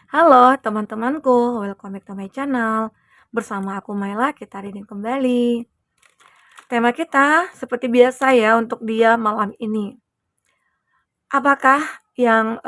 Halo teman-temanku, welcome back to my channel. Bersama aku Maila, kita reading kembali. Tema kita seperti biasa ya untuk dia malam ini. Apakah yang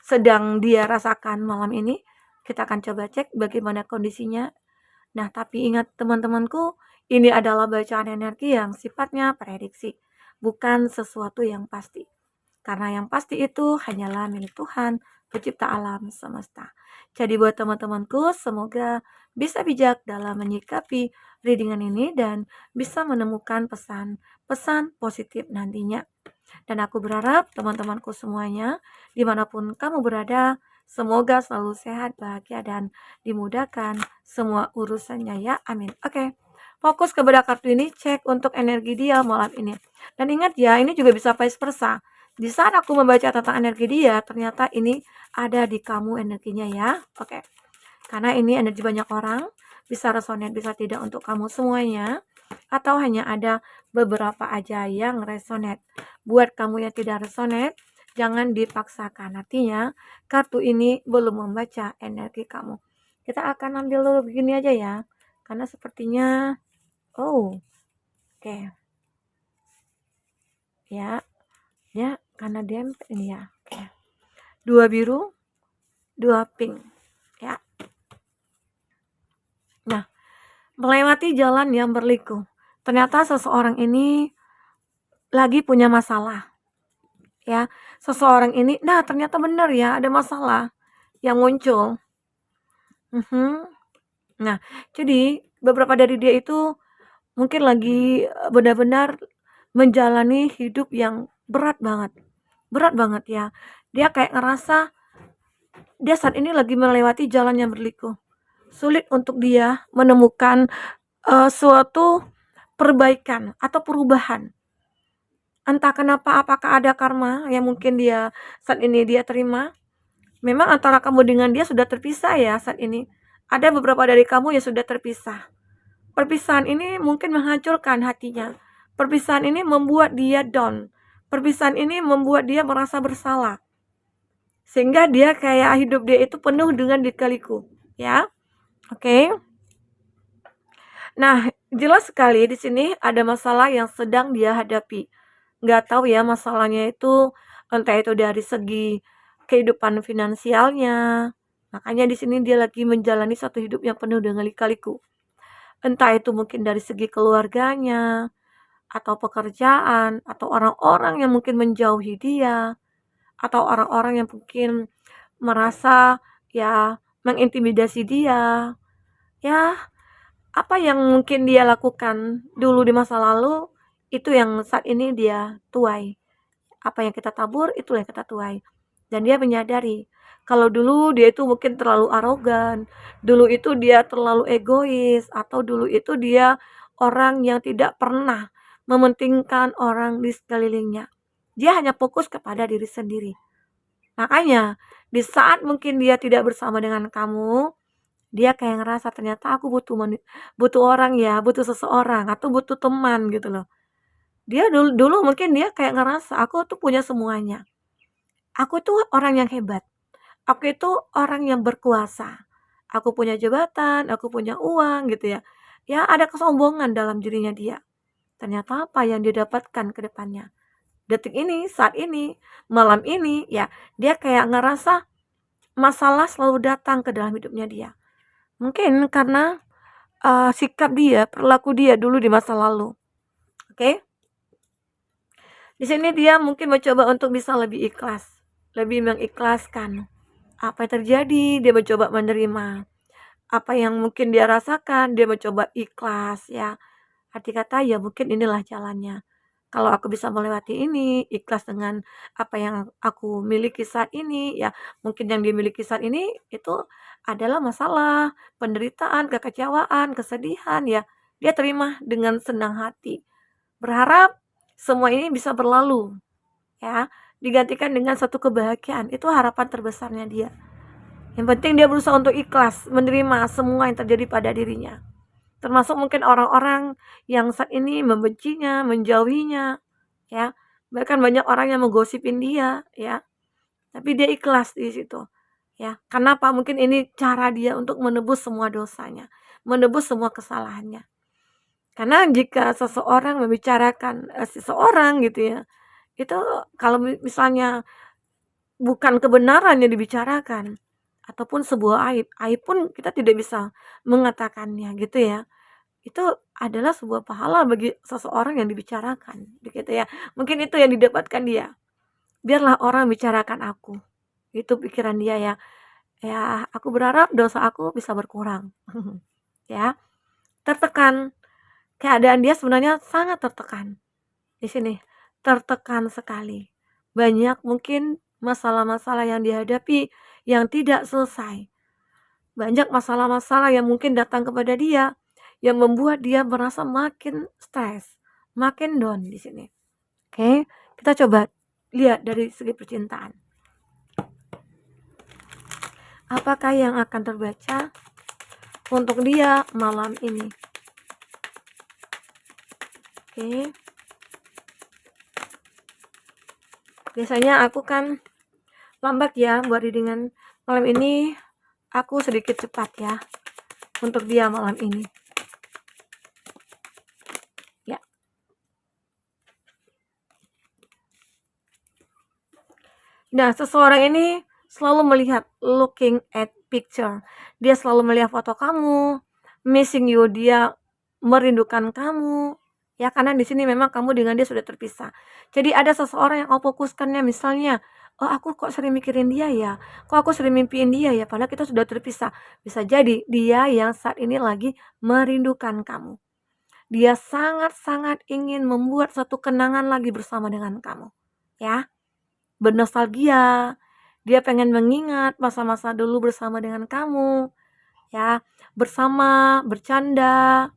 sedang dia rasakan malam ini? Kita akan coba cek bagaimana kondisinya. Nah, tapi ingat teman-temanku, ini adalah bacaan energi yang sifatnya prediksi, bukan sesuatu yang pasti. Karena yang pasti itu hanyalah milik Tuhan, pencipta alam semesta. Jadi buat teman-temanku, semoga bisa bijak dalam menyikapi readingan ini dan bisa menemukan pesan-pesan positif nantinya. Dan aku berharap teman-temanku semuanya, dimanapun kamu berada, semoga selalu sehat, bahagia, dan dimudahkan semua urusannya ya. Amin. Oke. Fokus kepada kartu ini, cek untuk energi dia malam ini. Dan ingat ya, ini juga bisa vice versa. Di saat aku membaca tentang energi dia, ternyata ini ada di kamu energinya ya. Oke. Karena ini energi banyak orang, bisa resonate, bisa tidak untuk kamu semuanya, atau hanya ada beberapa aja yang resonate. Buat kamu yang tidak resonate, jangan dipaksakan. Artinya, kartu ini belum membaca energi kamu. Kita akan ambil dulu begini aja ya. Karena sepertinya, oh, oke. Ya, ya, karena dempet ini ya. Oke. 2 biru, 2 pink. Ya. Nah, melewati jalan yang berliku. Ternyata seseorang ini lagi punya masalah. Ya, seseorang ini, nah ternyata benar ya ada masalah yang muncul. Nah, jadi beberapa dari dia itu mungkin lagi benar-benar menjalani hidup yang berat banget ya. Dia kayak ngerasa dia saat ini lagi melewati jalan yang berliku. Sulit untuk dia menemukan suatu perbaikan atau perubahan. Entah kenapa, apakah ada karma yang mungkin dia saat ini dia terima. Memang antara kamu dengan dia sudah terpisah ya saat ini. Ada beberapa dari kamu yang sudah terpisah. Perpisahan ini mungkin menghancurkan hatinya. Perpisahan ini membuat dia down. Perpisahan ini membuat dia merasa bersalah. Sehingga dia kayak hidup dia itu penuh dengan lika-liku, ya. Oke. Nah, jelas sekali di sini ada masalah yang sedang dia hadapi. Nggak tahu ya masalahnya itu, entah itu dari segi kehidupan finansialnya. Makanya di sini dia lagi menjalani satu hidup yang penuh dengan lika-liku. Entah itu mungkin dari segi keluarganya, atau pekerjaan, atau orang-orang yang mungkin menjauhi dia, atau orang-orang yang mungkin merasa ya mengintimidasi dia. Ya, apa yang mungkin dia lakukan dulu di masa lalu, itu yang saat ini dia tuai. Apa yang kita tabur, itulah yang kita tuai. Dan dia menyadari, kalau dulu dia itu mungkin terlalu arogan, dulu itu dia terlalu egois, atau dulu itu dia orang yang tidak pernah mementingkan orang di sekelilingnya. Dia hanya fokus kepada diri sendiri. Makanya, di saat mungkin dia tidak bersama dengan kamu, dia kayak ngerasa ternyata aku butuh orang ya, butuh seseorang atau butuh teman gitu loh. Dia dulu mungkin dia kayak ngerasa aku tuh punya semuanya. Aku tuh orang yang hebat. Aku itu orang yang berkuasa. Aku punya jabatan, aku punya uang gitu ya. Ya ada kesombongan dalam dirinya dia. Ternyata apa yang dia dapatkan ke depannya. Detik ini, saat ini, malam ini ya dia kayak ngerasa masalah selalu datang ke dalam hidupnya dia. Mungkin karena sikap dia, perilaku dia dulu di masa lalu. Oke? Di sini dia mungkin mencoba untuk bisa lebih ikhlas, lebih mengikhlaskan apa yang terjadi, dia mencoba menerima. Apa yang mungkin dia rasakan, dia mencoba ikhlas ya. Arti kata ya mungkin inilah jalannya. Kalau aku bisa melewati ini, ikhlas dengan apa yang aku miliki saat ini, ya mungkin yang dimiliki saat ini itu adalah masalah, penderitaan, kekecewaan, kesedihan ya. Dia terima dengan senang hati. Berharap semua ini bisa berlalu ya, digantikan dengan satu kebahagiaan. Itu harapan terbesarnya dia. Yang penting dia berusaha untuk ikhlas menerima semua yang terjadi pada dirinya. Termasuk mungkin orang-orang yang saat ini membencinya, menjauhinya, ya. Bahkan banyak orang yang menggosipin dia, ya. Tapi dia ikhlas di situ, ya. Kenapa? Mungkin ini cara dia untuk menebus semua dosanya, menebus semua kesalahannya. Karena jika seseorang membicarakan, seseorang gitu ya, itu kalau misalnya bukan kebenaran yang dibicarakan, ataupun sebuah aib, aib pun kita tidak bisa mengatakannya gitu ya. Itu adalah sebuah pahala bagi seseorang yang dibicarakan, begitu ya. Mungkin itu yang didapatkan dia, biarlah orang bicarakan aku, itu pikiran dia ya. Ya, aku berharap dosa aku bisa berkurang. Ya, tertekan, keadaan dia sebenarnya sangat tertekan. Di sini, tertekan sekali. Banyak mungkin masalah-masalah yang dihadapi yang tidak selesai. Banyak masalah-masalah yang mungkin datang kepada dia yang membuat dia merasa makin stres, makin down di sini. Oke, kita coba lihat dari segi percintaan. Apakah yang akan terbaca untuk dia malam ini? Oke. Biasanya aku kan lambat ya buat readingan. Malam ini aku sedikit cepat ya untuk dia malam ini. Ya. Nah, seseorang ini selalu melihat, looking at picture. Dia selalu melihat foto kamu, missing you, dia merindukan kamu. Ya, karena di sini memang kamu dengan dia sudah terpisah. Jadi ada seseorang yang kau fokuskannya, misalnya, oh aku kok sering mikirin dia ya, kok aku sering mimpiin dia ya, padahal kita sudah terpisah. Bisa jadi dia yang saat ini lagi merindukan kamu. Dia sangat-sangat ingin membuat satu kenangan lagi bersama dengan kamu. Ya, bernostalgia, dia pengen mengingat masa-masa dulu bersama dengan kamu. Ya, bersama, bercanda,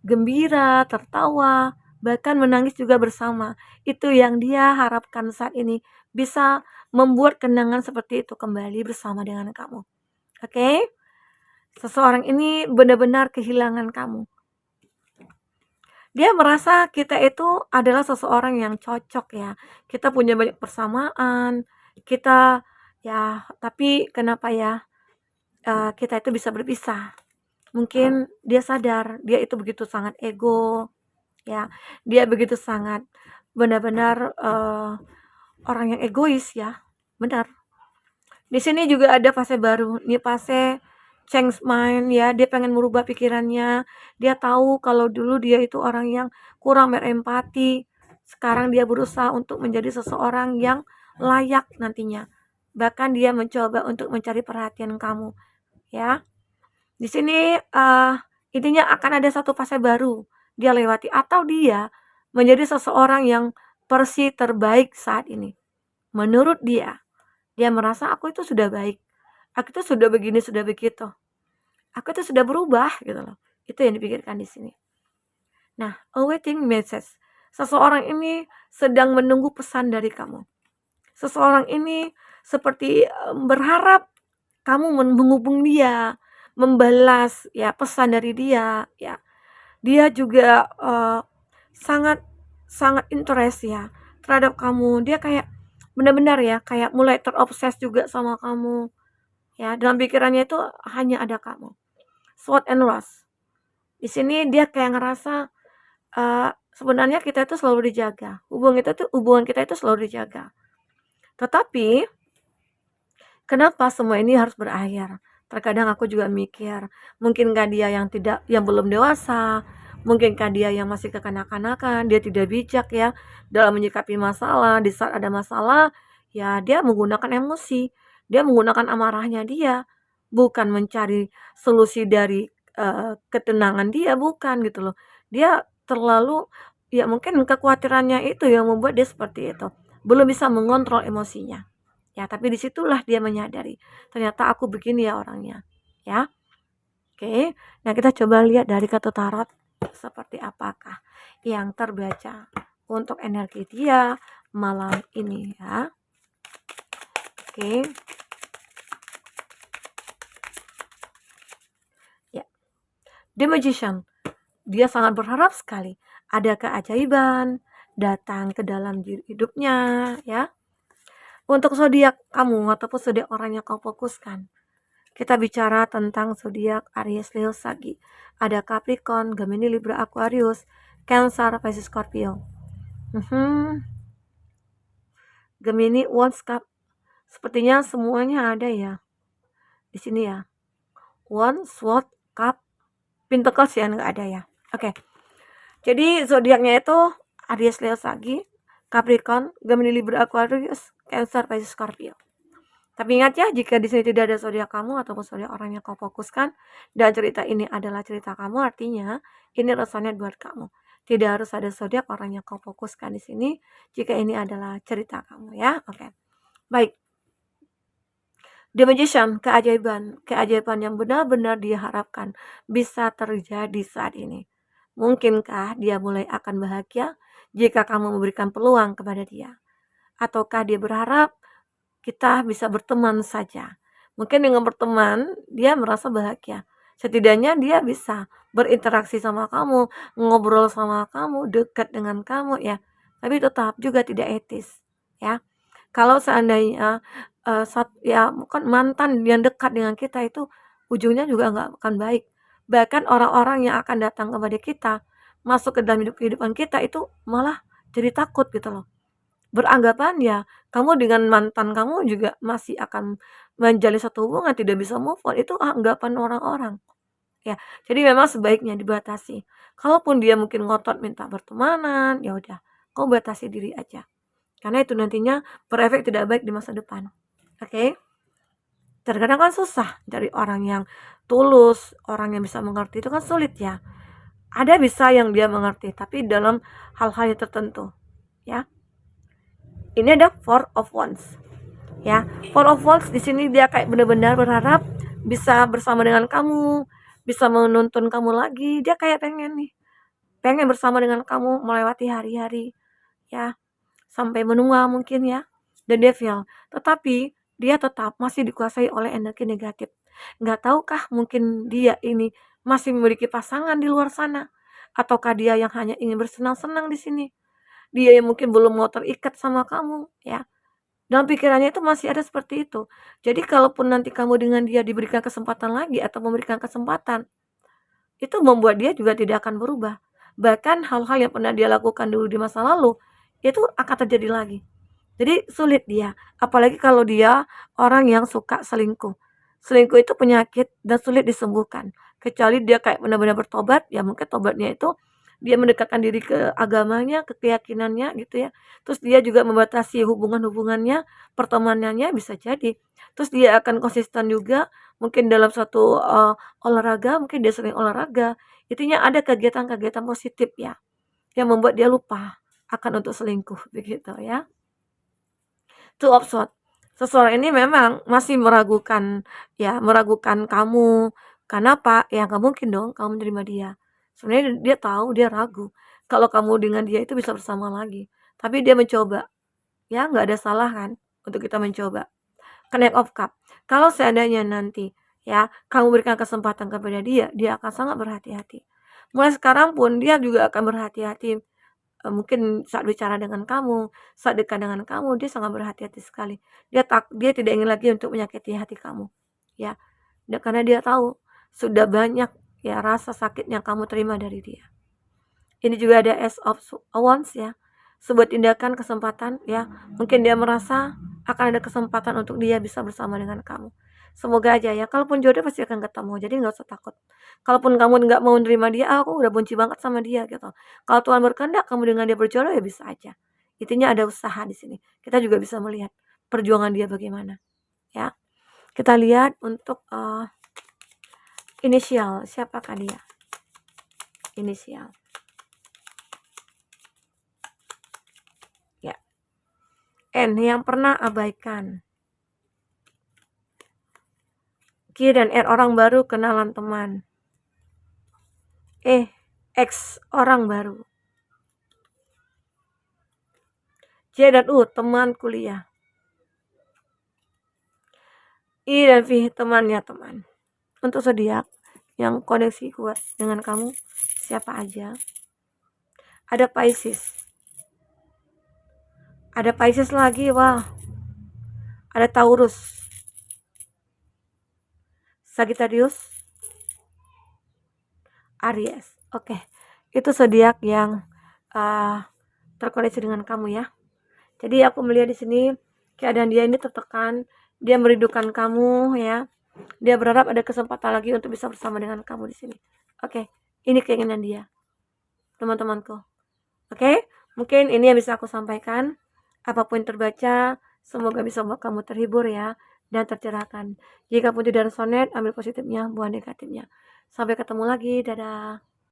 gembira, tertawa, bahkan menangis juga bersama. Itu yang dia harapkan saat ini, bisa membuat kenangan seperti itu kembali bersama dengan kamu. Oke? Seseorang ini benar-benar kehilangan kamu. Dia merasa kita itu adalah seseorang yang cocok ya. Kita punya banyak persamaan, kita ya, tapi kenapa ya kita itu bisa berpisah? Mungkin dia sadar dia itu begitu sangat ego, ya, dia begitu sangat benar-benar orang yang egois ya, benar. Di sini juga ada fase baru, ini fase change mind ya, dia pengen merubah pikirannya, dia tahu kalau dulu dia itu orang yang kurang berempati, sekarang dia berusaha untuk menjadi seseorang yang layak nantinya. Bahkan dia mencoba untuk mencari perhatian kamu, ya. Di sini intinya akan ada satu fase baru dia lewati, atau dia menjadi seseorang yang versi terbaik saat ini. Menurut dia merasa aku itu sudah baik, aku itu sudah begini, sudah begitu, aku itu sudah berubah gitu loh. Itu yang dipikirkan di sini. Nah, awaiting message. Seseorang ini sedang menunggu pesan dari kamu. Seseorang ini seperti berharap kamu menghubung dia, membalas ya pesan dari dia ya. Dia juga sangat sangat interest ya terhadap kamu. Dia kayak benar-benar ya kayak mulai terobses juga sama kamu. Ya, dalam pikirannya itu hanya ada kamu. SWOT and loss. Di sini dia kayak ngerasa sebenarnya kita itu selalu dijaga. Hubungan kita itu selalu dijaga. Tetapi kenapa semua ini harus berakhir? Terkadang aku juga mikir, mungkinkah dia yang belum dewasa, mungkinkah dia yang masih kekanak-kanakan, dia tidak bijak ya dalam menyikapi masalah. Di saat ada masalah, ya dia menggunakan emosi, dia menggunakan amarahnya dia, bukan mencari solusi dari ketenangan dia, bukan gitu loh. Dia terlalu ya mungkin kekhawatirannya itu yang membuat dia seperti itu, belum bisa mengontrol emosinya. Ya, tapi disitulah dia menyadari, ternyata aku begini ya orangnya, ya. Oke, nah kita coba lihat dari kartu tarot seperti apakah yang terbaca untuk energi dia malam ini ya. Oke. Ya. The Magician. Dia sangat berharap sekali ada keajaiban datang ke dalam hidupnya ya. Untuk zodiak kamu ataupun zodiak orang yang kau fokuskan, kita bicara tentang zodiak Aries, Leo, Sagi. Ada Capricorn, Gemini, Libra, Aquarius, Cancer, Pisces, Scorpio. Gemini, Wands, Cup. Sepertinya semuanya ada ya di sini ya. Wands, Sword, Cup, Pentacles ya nggak ada ya. Oke. Jadi zodiaknya itu Aries, Leo, Sagi, Capricorn, Gemini, Libra, Aquarius, Cancer, Pisces, Scorpio. Tapi ingat ya, jika di sini tidak ada zodiak kamu ataupun zodiak orang yang kau fokuskan dan cerita ini adalah cerita kamu, artinya ini resonate buat kamu. Tidak harus ada zodiak orang yang kau fokuskan di sini jika ini adalah cerita kamu ya. Oke. Baik. The Magician, keajaiban yang benar-benar diharapkan bisa terjadi saat ini. Mungkinkah dia mulai akan bahagia jika kamu memberikan peluang kepada dia? Ataukah dia berharap kita bisa berteman saja? Mungkin dengan berteman, dia merasa bahagia. Setidaknya dia bisa berinteraksi sama kamu, ngobrol sama kamu, dekat dengan kamu ya. Tapi tetap juga tidak etis ya. Kalau seandainya bukan mantan yang dekat dengan kita itu ujungnya juga nggak akan baik. Bahkan orang-orang yang akan datang kepada kita, masuk ke dalam kehidupan kita itu malah jadi takut gitu loh. Beranggapan ya kamu dengan mantan kamu juga masih akan menjalin satu hubungan, tidak bisa move on, itu anggapan orang-orang. Ya, jadi memang sebaiknya dibatasi. Kalaupun dia mungkin ngotot minta pertemanan, ya udah, kau batasi diri aja. Karena itu nantinya berefek tidak baik di masa depan. Oke? Terkadang kan susah dari orang yang tulus, orang yang bisa mengerti itu kan sulit ya. Ada bisa yang dia mengerti, tapi dalam hal-hal yang tertentu, ya. Ini ada Four of Wands. Ya, Four of Wands di sini dia kayak benar-benar berharap bisa bersama dengan kamu, bisa menuntun kamu lagi. Dia kayak pengen nih, pengen bersama dengan kamu melewati hari-hari, ya, sampai menua mungkin ya. Dan dia feel, tetapi dia tetap masih dikuasai oleh energi negatif. Nggak tahukah mungkin dia ini masih memiliki pasangan di luar sana? Ataukah dia yang hanya ingin bersenang-senang di sini? Dia yang mungkin belum mau terikat sama kamu, ya. Dalam pikirannya itu masih ada seperti itu. Jadi kalaupun nanti kamu dengan dia diberikan kesempatan lagi atau memberikan kesempatan, itu membuat dia juga tidak akan berubah. Bahkan hal-hal yang pernah dia lakukan dulu di masa lalu, itu akan terjadi lagi. Jadi sulit dia, apalagi kalau dia orang yang suka selingkuh. Selingkuh itu penyakit dan sulit disembuhkan. Kecuali dia kayak benar-benar bertobat, ya mungkin tobatnya itu dia mendekatkan diri ke agamanya, ke keyakinannya gitu ya. Terus dia juga membatasi hubungan-hubungannya, pertemanannya bisa jadi. Terus dia akan konsisten juga, mungkin dalam satu olahraga, mungkin dia sering olahraga. Intinya ada kegiatan-kegiatan positif ya, yang membuat dia lupa akan untuk selingkuh begitu ya. Two of Swords. Seseorang ini memang masih meragukan ya, meragukan kamu. Kenapa? Ya nggak mungkin dong kamu menerima dia. Sebenarnya dia tahu, dia ragu kalau kamu dengan dia itu bisa bersama lagi. Tapi dia mencoba. Ya nggak ada salah kan untuk kita mencoba. Knight of Cup. Kalau seandainya nanti ya kamu berikan kesempatan kepada dia akan sangat berhati-hati. Mulai sekarang pun dia juga akan berhati-hati. Mungkin saat bicara dengan kamu, saat dekat dengan kamu, dia sangat berhati-hati sekali. Dia tidak ingin lagi untuk menyakiti hati kamu, ya. Karena dia tahu sudah banyak ya rasa sakit yang kamu terima dari dia. Ini juga ada Ace of Wands ya. Sebuah tindakan kesempatan ya. Mungkin dia merasa akan ada kesempatan untuk dia bisa bersama dengan kamu. Semoga aja ya, kalaupun jodoh pasti akan ketemu, jadi nggak usah takut. Kalaupun kamu nggak mau nerima dia, aku udah benci banget sama dia gitu. Kalau Tuhan berkehendak kamu dengan dia berjodoh ya bisa aja. Intinya ada usaha di sini. Kita juga bisa melihat perjuangan dia bagaimana, ya. Kita lihat untuk inisial, siapakah dia? Inisial. Ya. N yang pernah abaikan. Q dan R orang baru, kenalan teman. X orang baru. J dan U teman kuliah. I dan V temannya teman. Untuk zodiak yang koneksi kuat dengan kamu siapa aja? Ada Pisces. Ada Pisces lagi, wah. ada Taurus, Sagittarius, Aries. Oke, itu zodiak yang terkoneksi dengan kamu ya. Jadi aku melihat di sini keadaan dia ini tertekan, dia merindukan kamu ya. Dia berharap ada kesempatan lagi untuk bisa bersama dengan kamu di sini. Oke, ini keinginan dia, teman-temanku. Oke, mungkin ini yang bisa aku sampaikan. Apapun yang terbaca, semoga bisa membuat kamu terhibur ya dan tercerahkan. Jika pun tidak resonate, ambil positifnya, buang negatifnya. Sampai ketemu lagi, dadah.